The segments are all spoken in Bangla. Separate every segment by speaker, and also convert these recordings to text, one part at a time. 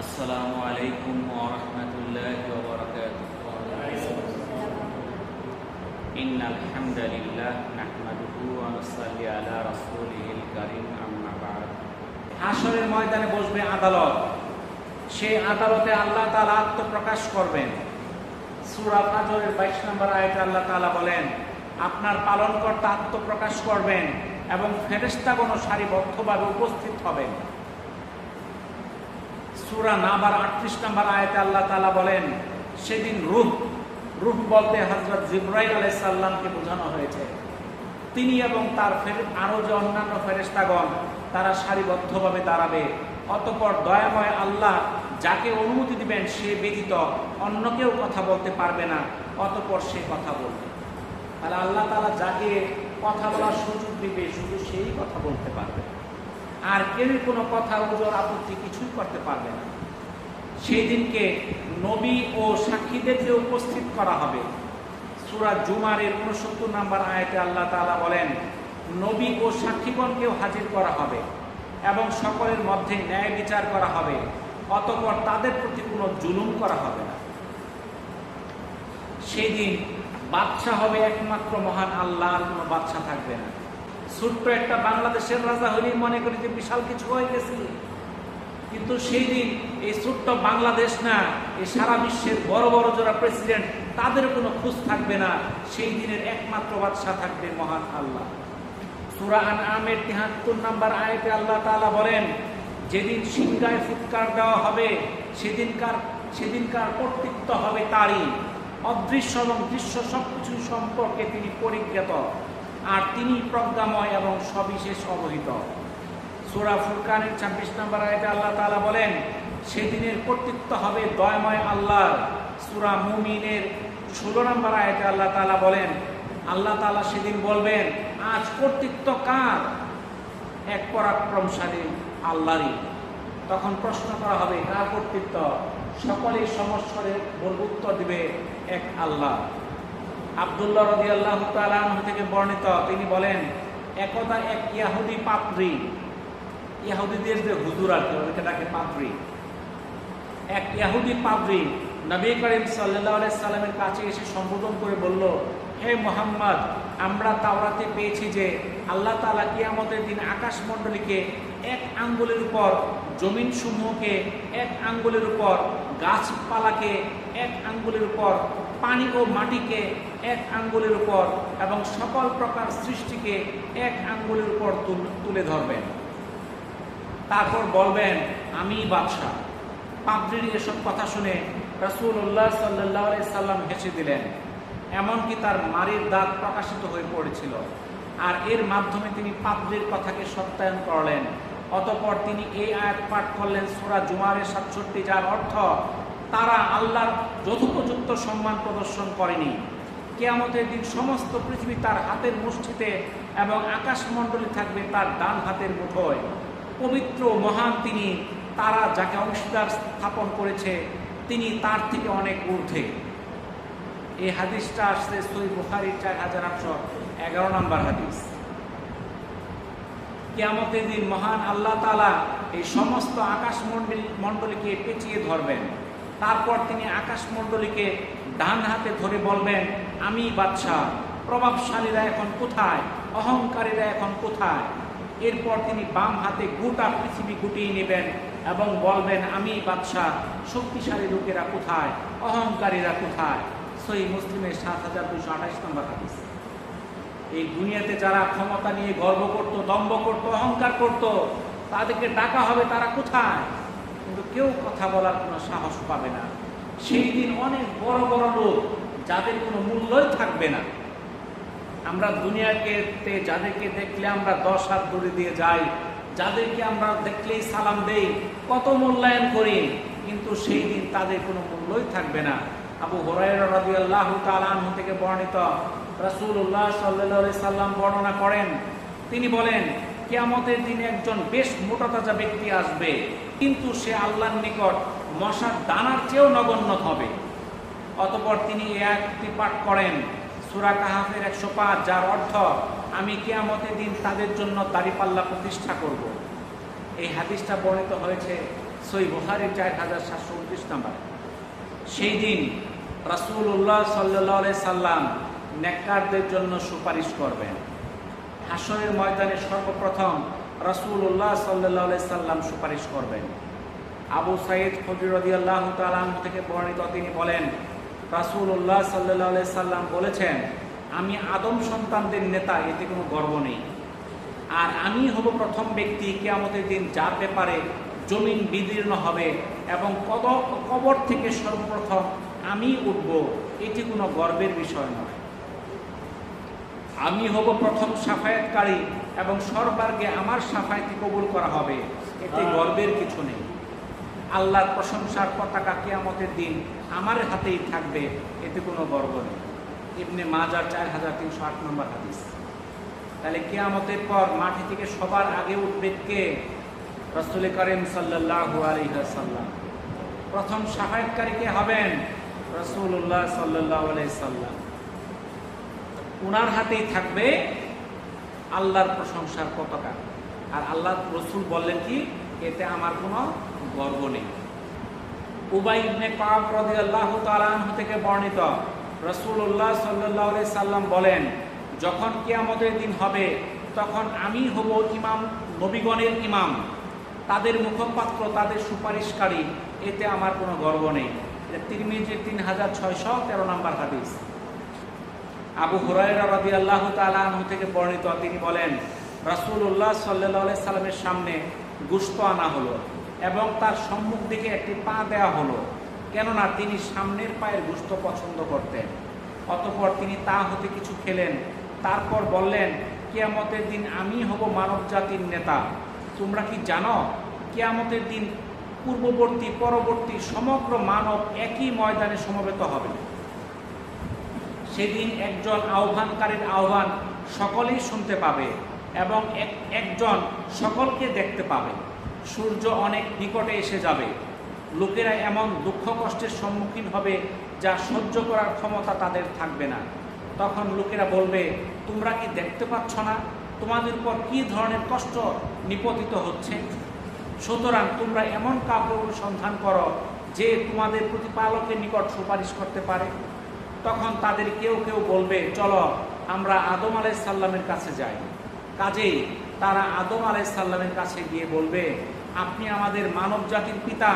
Speaker 1: আসসালামু আলাইকুম ওয়া রাহমাতুল্লাহি ওয়া বারাকাতুহু। ইন্নাল হামদালিল্লাহ নাহমাদুহু ওয়া নুসাল্লি আলা রাসূলিল কারীম, আম্মা বা'দ। হাশরের ময়দানে বসবে আদালত। সেই আদালতে আল্লাহ তাআলা আত্মপ্রকাশ করবেন। সূরা ফাজরের 22 নম্বর আয়াতে আল্লাহ তাআলা বলেন, আপনার পালনকর্তা আত্মপ্রকাশ করবেন এবং ফেরেশতাগণ সারিবদ্ধভাবে উপস্থিত হবেন। সূরা নাবার 38 নম্বর আয়াতে আল্লাহ তাআলা বলেন, সেদিন রূহ বলতে হযরত জিবরাইল আলাইহিস সালামকে বোঝানো হয়েছে। তিনি এবং তার আরো যে অন্যান্য ফেরেশতাগণ তারা সারিবদ্ধভাবে দাঁড়াবে। অতঃপর দয়াময় আল্লাহ যাকে অনুমতি দিবেন সে ব্যতীত অন্য কেউ কথা বলতে পারবে না। অতঃপর সে কথা বলবে। তাহলে আল্লাহ তাআলা যাকে কথা বলার সুযোগ দিবে শুধু সেই কথা বলতে পারবে, আর কেউ কোনো কথা ওজোর আপত্তি কিছুই করতে পারবে না। সেই দিনকে নবী ও সাক্ষীদেরকে উপস্থিত করা হবে। সূরা জুমার 69 নম্বর আয়াতে আল্লাহ তাআলা বলেন, নবী ও সাক্ষীগণকেও হাজির করা হবে এবং সকলের মধ্যে ন্যায় বিচার করা হবে। অতঃপর তাদের প্রতি কোনো জুলুম করা হবে না। সেই দিন বাদশা হবে একমাত্র মহান আল্লাহ, আর কোনো বাদশা থাকবে না। ছোট্ট একটা বাংলাদেশের রাজা হলেই মনে করি যে বিশাল কিছু হয়ে গেছে, কিন্তু সেই দিন এই ছোট্ট বাংলাদেশ না, এই সারা বিশ্বের বড় বড় যারা প্রেসিডেন্ট তাদের কোনো খোঁজ থাকবে না। সেই দিনের একমাত্র বাদশা থাকবে মহান আল্লাহ। সূরা আনআমের 73 নম্বর আয়াতে আল্লাহ তাআলা বলেন, যেদিন সিংহায় ফুৎকার দেওয়া হবে সেদিনকার কর্তৃত্ব হবে তারই। অদৃশ্য এবং দৃশ্য সবকিছু সম্পর্কে তিনি পরিজ্ঞাত, আর তিনি প্রজ্ঞাময় এবং সবিশেষ অবহিত। সূরা ফুরকানের 26 নম্বর আয়াতে আল্লাহ তাআলা বলেন, সেদিনের কর্তৃত্ব হবে দয়াময় আল্লাহর। সূরা মুমিনের 16 নম্বর আয়াতে আল্লাহ তাআলা বলেন, আল্লাহ তাআলা সেদিন বলবেন, আজ কর্তৃত্ব কার? এক পরাক্রমশালী আল্লাহরই। তখন প্রশ্ন করা হবে, কার কর্তৃত্ব? সকলেই সমস্বরে উত্তর দিবে, এক আল্লাহ। আব্দুল্লাহ রাদিয়াল্লাহু তাআলা আনহু থেকে বর্ণিত, তিনি বলেন, একদা এক ইহুদি পাদ্রী, ইহুদিদের যে হুজুর আর কি ওদেরকে ডাকে পাদ্রী, এক ইহুদি পাদ্রী নবী করিম সাল্লাল্লাহু আলাইহি সাল্লামের কাছে এসে সম্বোধন করে বলল, হে মুহাম্মদ, আমরা তাওরাতে পেয়েছি যে আল্লাহ তাআলা কিয়ামতের দিন আকাশমণ্ডলীকে এক আঙ্গুলের উপর, জমিন সমূহকে এক আঙ্গুলের উপর, গাছপালাকে এক আঙ্গুলের উপর, পানি ও মাটিকে এক আঙ্গুলের উপর এবং সকল প্রকার সৃষ্টিকে এক আঙ্গুলের উপর তুলে ধরবেন। তারপর বলবেন, আমি বাদশা। পাদ্রীর এসব কথা শুনে রাসূলুল্লাহ সাল্লাল্লাহু আলাইহি সাল্লাম হেসে দিলেন। এমনকি তার মারির দাঁত প্রকাশিত হয়ে পড়েছিল, আর এর মাধ্যমে তিনি পাদ্রীর কথাকে সত্যায়ন করলেন। অতঃপর তিনি এই আয়াত পাঠ করলেন, সূরা জুমারের 67, যার অর্থ, তারা আল্লাহর যথোপযুক্ত সম্মান প্রদর্শন করেনি। কিয়ামতের দিন সমস্ত পৃথিবী তার হাতের মুষ্টিতে এবং আকাশমণ্ডলী থাকবে তার ডান হাতের মুঠোয়। পবিত্র মহান তিনি, তারা যাকে অংশীদার স্থাপন করেছে তিনি তার থেকে অনেক ঊর্ধ্বে। এই হাদিসটা আসছে সহিহ বুখারীর 4811 নম্বর হাদিস। কিয়ামতের দিন মহান আল্লাহ তাআলা এই সমস্ত আকাশমণ্ডলীকে পেঁচিয়ে ধরবেন। তারপর তিনি আকাশমণ্ডলীকে ডান হাতে ধরে বলবেন, আমি বাদশা। প্রভাবশালীরা এখন কোথায়? অহংকারীরা এখন কোথায়? এরপর তিনি বাম হাতে গোটা পৃথিবী গুটিয়ে নেবেন এবং বলবেন, আমি বাদশা। শক্তিশালী লোকেরা কোথায়? অহংকারীরা কোথায়? সহিহ মুসলিমের 7228 নম্বর হাদিস। এই দুনিয়াতে যারা ক্ষমতা নিয়ে গর্ব করত, দম্ভ করত, অহংকার করত, তাদেরকে ডাকা হবে, তারা কোথায়? কিন্তু কেউ কথা বলার কোনো সাহস পাবে না। সেই দিন অনেক বড় বড় লোক যাদের কোনো মূল্যই থাকবে না। আমরা দুনিয়াকে যাদেরকে দেখলে আমরা 10 হাত দূরে দিয়ে যাই, যাদেরকে আমরা দেখলেই সালাম দেই, কত মূল্যায়ন করি, কিন্তু সেই দিন তাদের কোনো মূল্যই থাকবে না। আবু হুরায়রা রাদিয়াল্লাহু তাআলা আনহু থেকে বর্ণিত, রাসূলুল্লাহ সাল্লাল্লাহু আলাইহি সাল্লাম বর্ণনা করেন, তিনি বলেন, কিয়ামতের দিনে একজন বেশ মোটাতাজা ব্যক্তি আসবে, কিন্তু সে আল্লাহর নিকট মশার দানার চেয়েও নগণ্য হবে। অতঃপর তিনি এই আয়াতটি পাঠ করেন, সূরা কাহাফের 105, যার অর্থ, আমি কিয়ামতের দিন তাদের জন্য দাড়িপাল্লা প্রতিষ্ঠা করব। এই হাদিসটা বর্ণিত হয়েছে সহিহ বুখারী 4729 নাম্বার। সেই দিন রাসূলুল্লাহ সাল্লাল্লাহু আলাইহি সাল্লাম নেককারদের জন্য সুপারিশ করবেন। হাসরের ময়দানে সর্বপ্রথম রাসূলুল্লাহ সাল্লাল্লাহু আলাইহি সাল্লাম সুপারিশ করবেন। আবু সাঈদ খুদরি রাদিয়াল্লাহু তাআলা আনহু থেকে বর্ণিত, তিনি বলেন, রাসূলুল্লাহ সাল্লাল্লাহু আলাইহি সাল্লাম বলেছেন, আমি আদম সন্তানদের নেতা, এতে কোনো গর্ব নেই। আর আমি হব প্রথম ব্যক্তি কিয়ামতের দিন যার ব্যাপারে জমিন বিদীর্ণ হবে এবং কবর থেকে সর্বপ্রথম আমি উঠব, এটি কোনো গর্বের বিষয় নয়। আমি হব প্রথম শাফায়াতকারী এবং সর্বাগ্রে আমার শাফায়াতকে কবুল করা হবে, এতে গর্বের কিছু নেই। আল্লাহর প্রশংসার পতাকা কিয়ামতের দিন আমার হাতেই থাকবে, এতে কোনো গর্ব নেই। ইবনে মাজাহ 4308 নম্বর হাদিস। তাহলে কিয়ামতের পর মাটি থেকে সবার আগে উঠবে কে? রাসূল করিম সাল্লাল্লাহু আলাইহি ওয়াসাল্লাম। প্রথম শাফায়াতকারী কে হবেন? রাসূলুল্লাহ সাল্লাল্লাহু আলাইহি সাল্লাম। উনার হাতেই থাকবে আল্লাহর প্রশংসার পতাকা। আর আল্লাহ রাসূল বললেন কি, এতে আমার কোনো গর্ব নেই। উবাই ইবনে কাব রাদিয়াল্লাহু তাআলা আনহু থেকে বর্ণিত, রাসূলুল্লাহ সাল্লাল্লাহু আলাইহি সাল্লাম বলেন, যখন কিয়ামতের দিন হবে তখন আমি হব ইমাম, নবীগণের ইমাম, তাদের মুখপাত্র, তাদের সুপারিশকারী, এতে আমার কোনো গর্ব নেই। তিরমিজির 3613 নম্বর হাদিস। আবু হুরায়রা রাদিয়াল্লাহু তাআলা আনহু থেকে বর্ণিত, তিনি বলেন, রাসূলুল্লাহ সাল্লাল্লাহু আলাইহি সাল্লামের সামনে গোশত আনা হলো এবং তার সম্মুখ দিকে একটি পা দেয়া হলো, কেননা তিনি সামনের পায়ের গোশত পছন্দ করতেন। অতঃপর তিনি তা হতে কিছু খেলেন, তারপর বললেন, কিয়ামতের দিন আমি হব মানব জাতির নেতা। তোমরা কি জানো, কিয়ামতের দিন পূর্ববর্তী পরবর্তী সমগ্র মানব একই ময়দানে সমবেত হবে। সেদিন একজন আহ্বানকারীর আহ্বান সকলেই শুনতে পাবে এবং একজন সকলকে দেখতে পাবে। সূর্য অনেক নিকটে এসে যাবে। লোকেরা এমন দুঃখ কষ্টের সম্মুখীন হবে যা সহ্য করার ক্ষমতা তাদের থাকবে না। তখন লোকেরা বলবে, তোমরা কি দেখতে পাচ্ছ না তোমাদের উপর কি ধরনের কষ্ট নিপতিত হচ্ছে? সুতরাং তোমরা এমন কাউকে অনুসন্ধান করো যে তোমাদের প্রতিপালকের নিকট সুপারিশ করতে পারে। তখন তাদের কেউ কেউ বলবে, চলো আমরা আদম আলাইহিস সালামের কাছে যাই। কাজেই তারা আদম আলাইহিস সালামের কাছে গিয়ে বলবে, আপনি আমাদের মানব জাতির পিতা,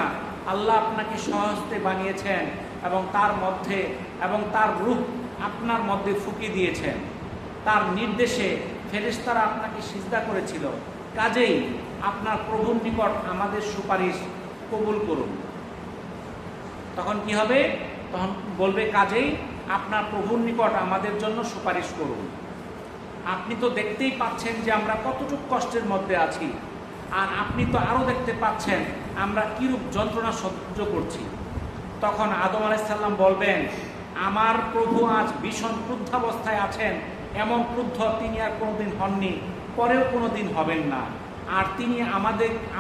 Speaker 1: আল্লাহ আপনাকে স্বহস্তে বানিয়েছেন এবং তার রূহ আপনার মধ্যে ফুঁকি দিয়েছেন। তার নির্দেশে ফেরেশতারা আপনাকে সিজদা করেছিল। কাজেই আপনার প্রভুর নিকট আমাদের সুপারিশ কবুল করুন। তখন কি হবে? তখন বলবে, কাজেই আপনার প্রভুর নিকট আমাদের জন্য সুপারিশ করুন। আপনি তো দেখতেই পাচ্ছেন যে আমরা কতটুকু কষ্টের মধ্যে আছি, আর আপনি তো আরও দেখতে পাচ্ছেন আমরা কিরূপ যন্ত্রণা সহ্য করছি। তখন আদম আলাইহিস সালাম বলবেন, আমার প্রভু আজ ভীষণ ক্রুদ্ধাবস্থায় আছেন, এমন ক্রুদ্ধ তিনি আর কোনোদিন হননি, পরেও কোনোদিন হবেন না। আর তিনি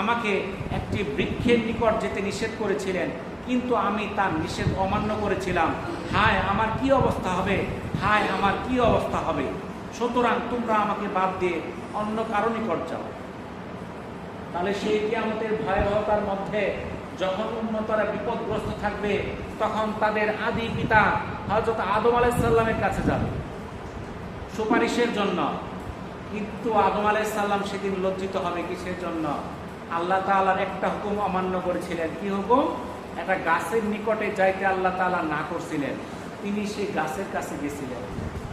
Speaker 1: আমাকে একটি বৃক্ষের নিকট যেতে নিষেধ করেছিলেন, কিন্তু আমি তার নিষেধ অমান্য করেছিলাম। হায় আমার কি অবস্থা হবে, হায় আমার কি অবস্থা হবে। সুতরাং তোমরা আমাকে বাদ দিয়ে অন্য কারো নিকট যাও। তাহলে সেই কিয়ামতের ভয়াবহতার মধ্যে যখন উম্মতরা বিপদগ্রস্ত থাকবে, তখন তাদের আদি পিতা হযরত আদম আলাইহিস সালামের কাছে যাবে সুপারিশের জন্য। কিন্তু আদম আলাইহিস সালাম সেদিন লজ্জিত হবে। কিসের জন্য? আল্লাহ তাআলার একটা হুকুম অমান্য করেছিলেন। কি হুকুম? একটা গাছের নিকটে যাইতে আল্লাহ তাআলা না করছিলেন, তিনি সেই গাছের কাছে গেছিলেন।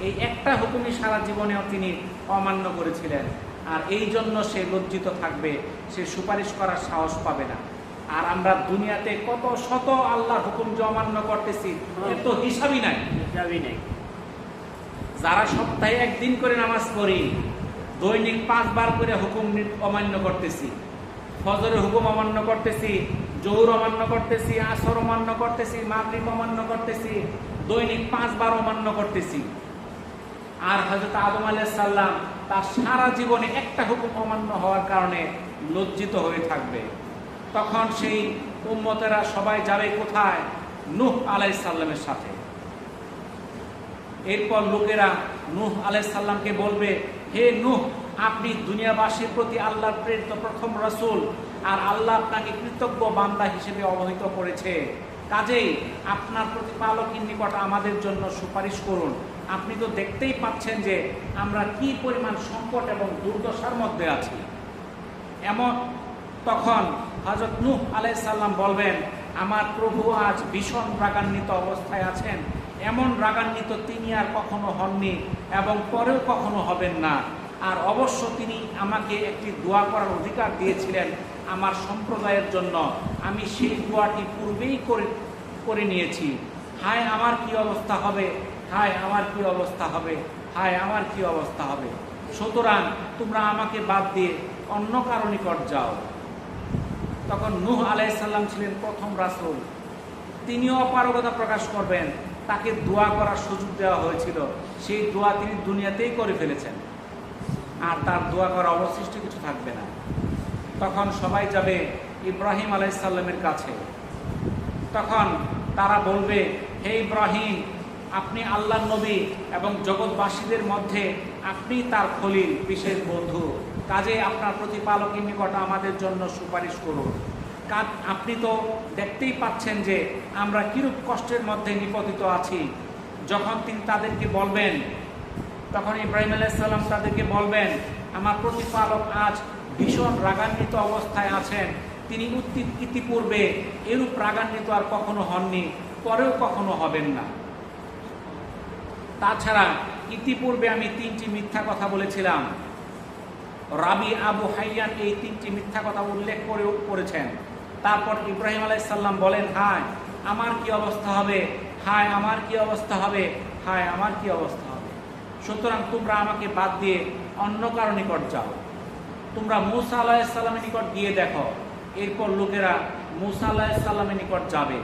Speaker 1: এই একটা হুকুমই সারা জীবনেও তিনি অমান্য করেছিলেন, আর এই জন্য সে লজ্জিত থাকবে, সে সুপারিশ করার সাহস পাবে না। আর আমরা দুনিয়াতে কত শত আল্লাহর হুকুম যে অমান্য করতেছি, এর তো হিসাবই নাই। যারা সপ্তাহে একদিন করে নামাজ পড়ি, দৈনিক 5 বার করে হুকুম অমান্য করতেছি, ফজরের হুকুম অমান্য করতেছি, জোহর অমান্য করতেছি, আসর অমান্য করতেছি, মাগরিব অমান্য করতেছি, দৈনিক 5 বার অমান্য করতেছি। আর হযরত আদম আলাইহিস সালাম তার সারা জীবনে একটা হুকুম অমান্য হওয়ার কারণে লজ্জিত হয়ে থাকবে। তখন সেই উম্মতেরা সবাই যাবে কোথায়? নূহ আলাইহিস সালামের সাথে। এরপর লোকেরা নূহ আলাইহিস সালামকে বলবে, হে নূহ, আপনি দুনিয়াবাসীর প্রতি আল্লাহর প্রেরিত প্রথম রাসূল, আর আল্লাহ আপনাকে কৃতজ্ঞ বান্দা হিসেবে অবহিত করেছে। কাজেই আপনার প্রতিপালকের নিকট আমাদের জন্য সুপারিশ করুন। আপনি তো দেখতেই পাচ্ছেন যে আমরা কি পরিমাণ সংকট এবং দুর্দশার মধ্যে আছি। এমন তখন হযরত নূহ আলাইহিস সালাম বলবেন, আমার প্রভু আজ ভীষণ রাগান্বিত অবস্থায় আছেন। এমন রাগান্বিত তিনি আর কখনো হননি এবং পরেও কখনো হবেন না। আর অবশ্য তিনি আমাকে একটি দোয়া করার অধিকার দিয়েছিলেন আমার সম্প্রদায়ের জন্য। আমি সেই দোয়াটি পূর্বেই করে নিয়েছি। হায় আমার কি অবস্থা হবে, হায় আমার কি অবস্থা হবে, হায় আমার কি অবস্থা হবে। সুতরাং তোমরা আমাকে বাদ দিয়ে অন্য কারো নিকট যাও। তখন নূহ আলাইহিস সালাম ছিলেন প্রথম রাসূল। তিনিও অপারগতা প্রকাশ করবেন। তাকে দোয়া করার সুযোগ দেওয়া হয়েছিল, সেই দোয়া তিনি দুনিয়াতেই করে ফেলেছেন, আর তার দোয়া করা অবশিষ্ট কিছু থাকবে না। তখন সবাই যাবে ইব্রাহিম আলাইহিস সালামের কাছে। তখন তারা বলবে, হে ইব্রাহিম, আপনি আল্লাহর নবী এবং জগৎবাসীদের মধ্যে আপনি তার খলিল, বিশেষ বন্ধু। কাজে আপনার প্রতিপালকের নিকট আমাদের জন্য সুপারিশ করুন। আপনি তো দেখতেই পাচ্ছেন যে আমরা কিরূপ কষ্টের মধ্যে নিপতিত আছি। যখন তিনি তাদেরকে বলবেন, তখন ইব্রাহিম আলাইহিস সালাম তাদেরকে বলবেন, আমার প্রতিপালক আজ ভীষণ রাগান্বিত অবস্থায় আছেন। তিনি ইতিপূর্বে এরূপ রাগান্বিত আর কখনো হননি, পরেও কখনো হবেন না। তাছাড়া ইতিপূর্বে আমি 3টি মিথ্যা কথা বলেছিলাম। রাবি আবু হাইয়ান এই 3টি মিথ্যা কথা উল্লেখ করেছেন। তারপর ইব্রাহিম আলাইহিস সালাম বলেন, হায় আমার কি অবস্থা হবে, হায় আমার কি অবস্থা হবে, হায় আমার কি অবস্থা হবে। সুতরাং তোমরা আমাকে বাদ দিয়ে অন্য কারো নিকট যাও। তোমরা মূসা আলাইহিস সালামের নিকট গিয়ে দেখো। এরপর লোকেরা মূসা আলাইহিস সালামের নিকট যাবে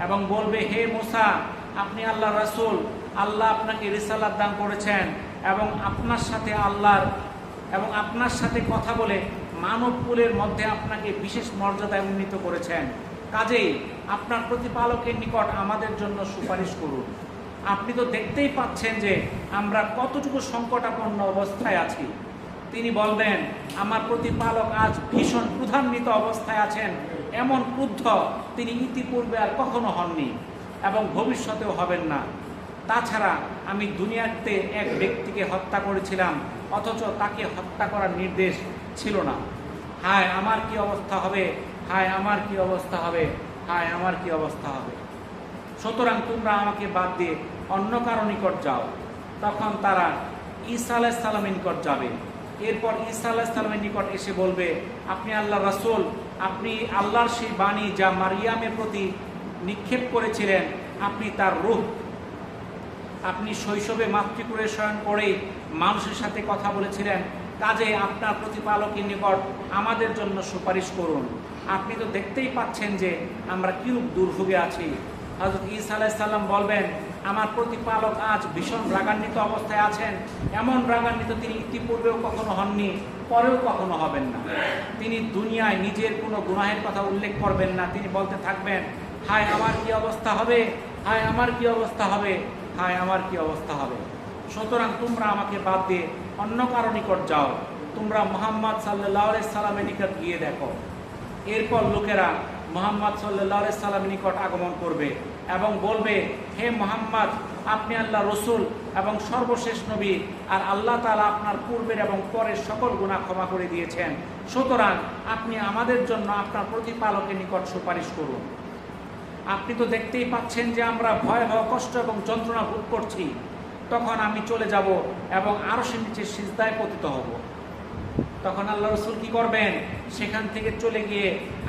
Speaker 1: এবং বলবে, হে মূসা, আপনি আল্লাহর রাসূল, আল্লাহ আপনাকে রিসালাত দান করেছেন এবং আপনার সাথে কথা বলে মানব কুলের মধ্যে আপনাকে বিশেষ মর্যাদায় উন্নীত করেছেন। কাজেই আপনার প্রতিপালকের নিকট আমাদের জন্য সুপারিশ করুন। আপনি তো দেখতেই পাচ্ছেন যে আমরা কতটুকু সংকটাপন্ন অবস্থায় আছি। তিনি বলবেন, আমার প্রতিপালক আজ ভীষণ ক্রোধান্বিত অবস্থায় আছেন। এমন ক্রুদ্ধ তিনি ইতিপূর্বে আর কখনো হননি এবং ভবিষ্যতেও হবেন না। তাছাড়া আমি দুনিয়াতে এক ব্যক্তিকে হত্যা করেছিলাম, অথচ তাকে হত্যা করার নির্দেশ ছিল না। হায় আমার কি অবস্থা হবে, হায় আমার কি অবস্থা হবে, হায় আমার কি অবস্থা হবে। সুতরাং তোমরা আমাকে বাদ দিয়ে অন্য কারো নিকট যাও। তখন তারা ঈসা আলাইহিস সালামের নিকট যাবে। এরপর ঈসা আলাইহিস সালামের নিকট এসে বলবে, আপনি আল্লাহর রাসূল, আপনি আল্লাহর সেই বাণী যা মারিয়ামের প্রতি নিক্ষেপ করেছিলেন, আপনি তার রূহ। আপনি শৈশবে মাতৃকুলে শয়ন করেই মানুষের সাথে কথা বলেছিলেন। কাজে আপনার প্রতিপালকের নিকট আমাদের জন্য সুপারিশ করুন। আপনি তো দেখতেই পাচ্ছেন যে আমরা কিরূপ দুর্ভোগে আছি। হযরত ঈসা আলাইহিস সালাম বলবেন, আমার প্রতিপালক আজ ভীষণ রাগান্বিত অবস্থায় আছেন। এমন রাগান্বিত তিনি ইতিপূর্বেও কখনো হননি, পরেও কখনো হবেন না। তিনি দুনিয়ায় নিজের কোনো গুনাহের কথা উল্লেখ করবেন না। তিনি বলতে থাকবেন, হায় আমার কি অবস্থা হবে, হায় আমার কি অবস্থা হবে, হায় আমার কি অবস্থা হবে। সুতরাং তোমরা আমাকে বাদ দিয়ে অন্য কারো নিকট যাও। তোমরা মুহাম্মদ সাল্লাল্লাহু আলাইহি সাল্লামের নিকট গিয়ে দেখো। এরপর লোকেরা মুহাম্মদ সাল্লাল্লাহু আলাইহি সাল্লামের নিকট আগমন করবে এবং বলবে, হে মুহাম্মদ, আপনি আল্লাহর রাসূল এবং সর্বশেষ নবী, আর আল্লাহ তাআলা আপনার পূর্বের এবং পরের সকল গুনাহ ক্ষমা করে দিয়েছেন। সুতরাং আপনি আমাদের জন্য আপনার প্রতিপালকের নিকট সুপারিশ করুন। আপনি তো দেখতেই পাচ্ছেন যে আমরা ভয়াবহ কষ্ট এবং যন্ত্রণা ভোগ করছি। তখন আমি চলে যাব এবং আরশের নিচে সিজদায় পতিত হব। তখন আল্লাহ রাসূল কি করবেন? সেখান থেকে চলে গিয়ে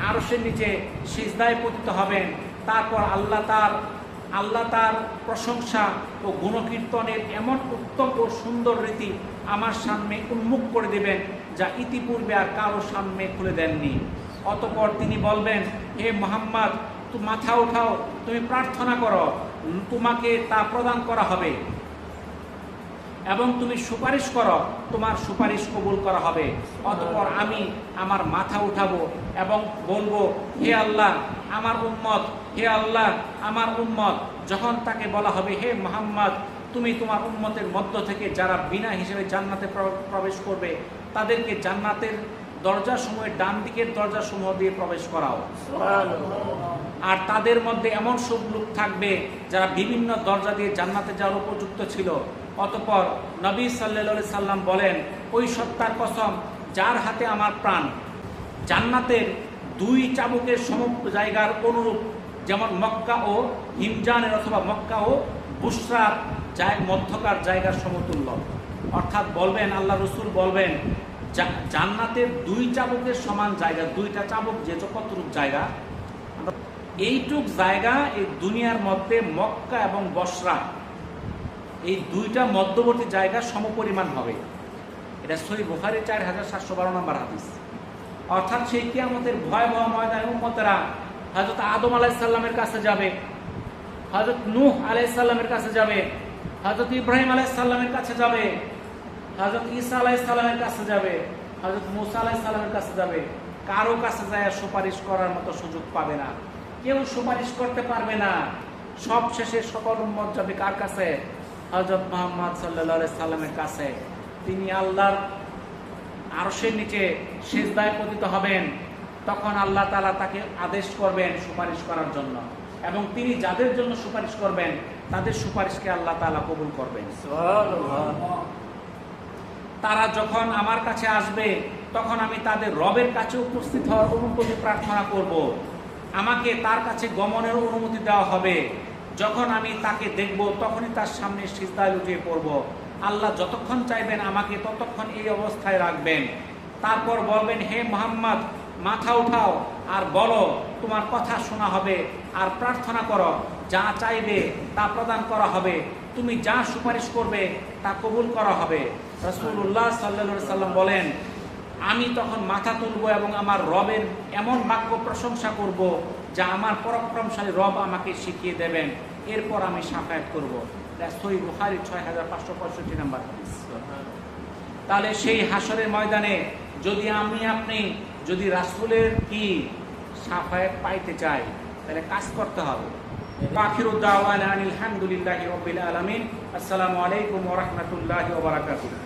Speaker 1: আরশের নিচে সিজদায় পতিত হবেন। তারপর আল্লাহ তার প্রশংসা ও গুণকীর্তনের এমন উত্তম ও সুন্দর রীতি আমার সামনে উন্মুখ করে দেবেন, যা ইতিপূর্বে আর কারো সামনে খুলে দেননি। অতঃপর তিনি বলবেন, হে মুহাম্মদ, তুমি মাথা উঠাও, তুমি প্রার্থনা করো, তোমাকে তা প্রদান করা হবে, এবং তুমি সুপারিশ করো, তোমার সুপারিশ কবুল করা হবে। অতঃপর আমি আমার মাথা উঠাবো এবং বলবো, হে আল্লাহ আমার উম্মত, হে আল্লাহ আমার উম্মত। যখন তাকে বলা হবে, হে মুহাম্মদ, তুমি তোমার উম্মতের মধ্য থেকে যারা বিনা হিসেবে জান্নাতে প্রবেশ করবে, তাদেরকে দরজাসমূহের ডান দিকের দরজাসমূহ দিয়ে প্রবেশ করাও। আর তাদের মধ্যে এমন সব লোক থাকবে যারা বিভিন্ন দরজা দিয়ে জান্নাতে যাওয়ার উপযুক্ত ছিল। অতঃপর নবী সাল্লাল্লাহু সাল্লাম বলেন, ওই সত্তার কসম যার হাতে আমার প্রাণ, জান্নাতের 2 চাবুকের সম জায়গার অনুরূপ, যেমন মক্কা ও হিমজানের অথবা মক্কা ও বুসরার মধ্যকার জায়গার সমতুল্য। অর্থাৎ বলবেন, আল্লাহ রসুল বলবেন, জান্নাতের 2 চাবুকের সমান জায়গা, 2টা চাবুক যে কতটুক জায়গা, এইটুক জায়গা এই দুনিয়ার মধ্যে মক্কা এবং বসরা, এই 2টা মধ্যবর্তী জায়গা সমপরিমাণ হবে। এটা সহিহ বুখারী 4712 নম্বর হাদিস। অর্থাৎ সেই কিয়ামতের ভয়াবহ ময়দানে উম্মতেরা হযরত আদম আলাইহিস সালামের কাছে যাবে, হযরত নূহ আলাইহিস সালামের কাছে যাবে, হযরত ইব্রাহিম আলাইহিস সালামের কাছে যাবে, হযরত ঈসা আলাইহিস সালামের কাছে যাবে, হযরত মুসা আলাইহিস সালামের কাছে যাবে। কারো কাছে যায় সুপারিশ করার মতো সুযোগ পাবে না, কেউ সুপারিশ করতে পারবে না। সব শেষে সকল উম্মত যাবে কার কাছে? হযরত মুহাম্মদ সাল্লাল্লাহু আলাইহি সাল্লামের কাছে। তিনি আল্লাহর আরশের নিচে সিজদায় পতিত হবেন। তখন আল্লাহ তাআলা তাকে আদেশ করবেন সুপারিশ করার জন্য, এবং তিনি যাদের জন্য সুপারিশ করবেন তাদের সুপারিশকে আল্লাহ তাআলা কবুল করবেন। তারা যখন আমার কাছে আসবে তখন আমি তাদের রবের কাছে উপস্থিত হওয়ার অনুমতি প্রার্থনা করব। আমাকে তার কাছে গমনের অনুমতি দেওয়া হবে। যখন আমি তাকে দেখব তখনই তার সামনে সিজদায় লুটিয়ে পড়ব। আল্লাহ যতক্ষণ চাইবেন আমাকে ততক্ষণ এই অবস্থায় রাখবেন। তারপর বলবেন, হে মুহাম্মদ, মাথা উঠাও আর বলো, তোমার কথা শোনা হবে, আর প্রার্থনা করো, যা চাইবে তা প্রদান করা হবে, তুমি যা সুপারিশ করবে তা কবুল করা হবে। রাসূলুল্লাহ সাল্লাল্লাহু আলাইহি সাল্লাম বলেন, আমি তখন মাথা তুলব এবং আমার রবের এমন বাক্য প্রশংসা করব যা আমার পরাক্রমশালী রব আমাকে শিখিয়ে দেবেন। এরপর আমি সাফায়াত করব। সহিহ বুখারী 6565 নম্বর হাদিস। তাহলে সেই হাসরের ময়দানে যদি আপনি যদি রাসূলের কি সাফায়াত পাইতে চাই, তাহলে কাজ করতে হবে। আখিরুদ দাওয়ানা আলহামদুলিল্লাহি রাব্বিল আলামিন। আসসালামু আলাইকুম ওয়া রাহমাতুল্লাহি ওয়া বারাকাতুহু।